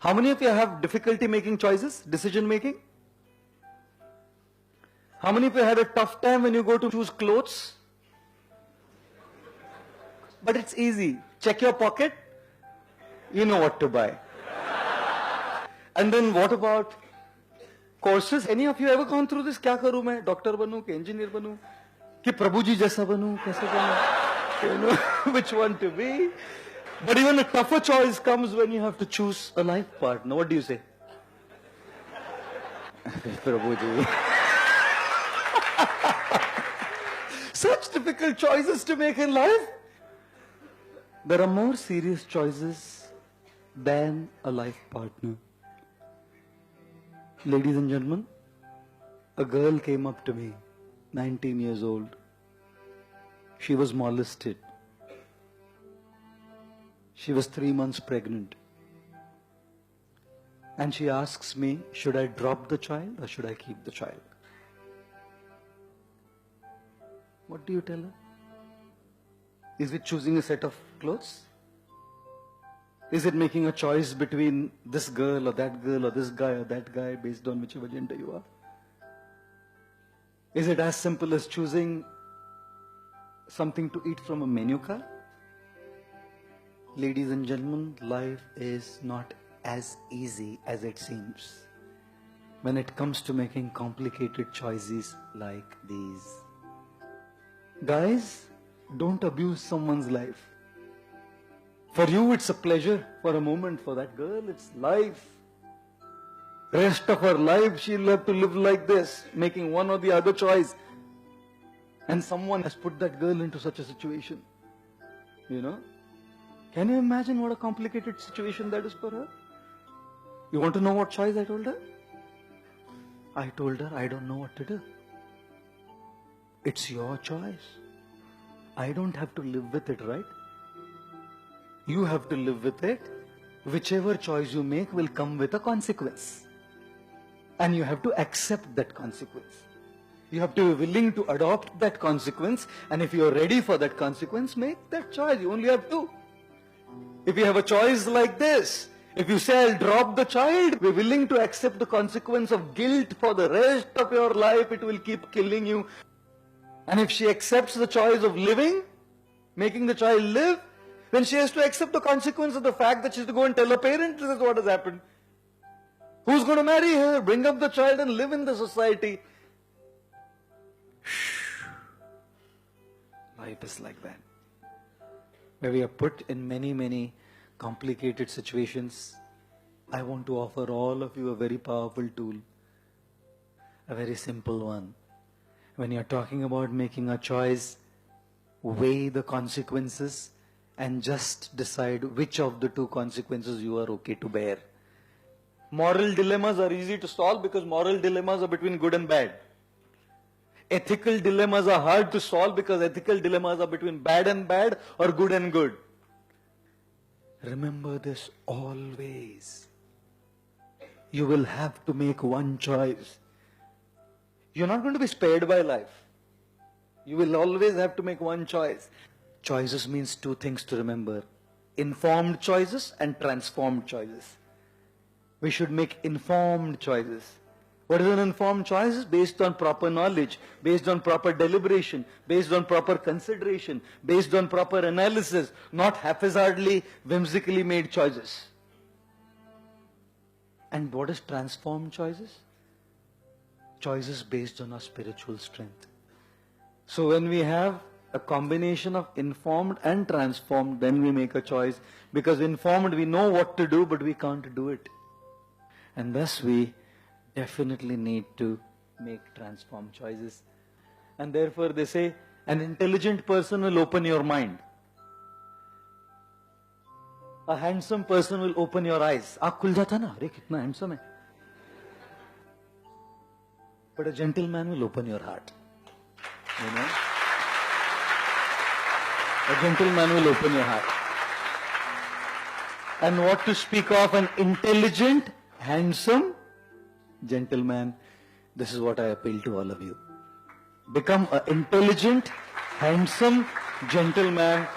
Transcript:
How many of you have difficulty making choices, decision making? How many of you had a tough time when you go to choose clothes? But it's easy. Check your pocket. You know what to buy. And then what about courses? Any of you ever gone through this? क्या करूँ मैं? Doctor बनूँ, कि engineer बनूँ, कि प्रभु जी जैसा बनूँ, कैसे बनूँ? You know which one to be. But even a tougher choice comes when you have to choose a life partner. What do you say? Prabhu ji. Such difficult choices to make in life. There are more serious choices than a life partner. Ladies and gentlemen, a girl came up to me, 19 years old. She was molested. She was 3 months pregnant. And she asks me, should I drop the child or should I keep the child? What do you tell her? Is it choosing a set of clothes? Is it making a choice between this girl or that girl or this guy or that guy based on whichever gender you are? Is it as simple as choosing something to eat from a menu card? Ladies and gentlemen, life is not as easy as it seems when it comes to making complicated choices like these. Guys, don't abuse someone's life. For you, it's a pleasure for a moment. For that girl, it's life. Rest of her life, she'll have to live like this, making one or the other choice. And someone has put that girl into such a situation. You know? Can you imagine what a complicated situation that is for her? You want to know what choice I told her? I told her, I don't know what to do. It's your choice. I don't have to live with it, right? You have to live with it. Whichever choice you make will come with a consequence. And you have to accept that consequence. You have to be willing to adopt that consequence. And if you are ready for that consequence, make that choice. You only have to. If you have a choice like this, if you say, I'll drop the child, we're willing to accept the consequence of guilt for the rest of your life. It will keep killing you. And if she accepts the choice of living, making the child live, then she has to accept the consequence of the fact that she has to go and tell her parents this is what has happened. Who's going to marry her, bring up the child and live in the society? Life is like that. Where we are put in many complicated situations. I want to offer all of you a very powerful tool. A very simple one. When you're talking about making a choice, weigh the consequences and just decide which of the two consequences you are okay to bear. Moral dilemmas are easy to solve because moral dilemmas are between good and bad. Ethical dilemmas are hard to solve because ethical dilemmas are between bad and bad or good and good. Remember this always. You will have to make one choice. You're not going to be spared by life. You will always have to make one choice. Choices means two things to remember. Informed choices and transformed choices. We should make informed choices. What is an informed choice? Based on proper knowledge, based on proper deliberation, based on proper consideration, based on proper analysis, not haphazardly, whimsically made choices. And what is transformed choices? Choices based on our spiritual strength. So when we have a combination of informed and transformed, then we make a choice. Because informed, we know what to do, but we can't do it. And thus we definitely need to make transformed choices. And therefore they say, an intelligent person will open your mind. A handsome person will open your eyes. Aap khul jata na, अरे कितना handsome है. But a gentleman will open your heart. You know? A gentleman will open your heart. And what to speak of an intelligent, handsome gentleman? This is what I appeal to all of you. Become an intelligent, handsome gentleman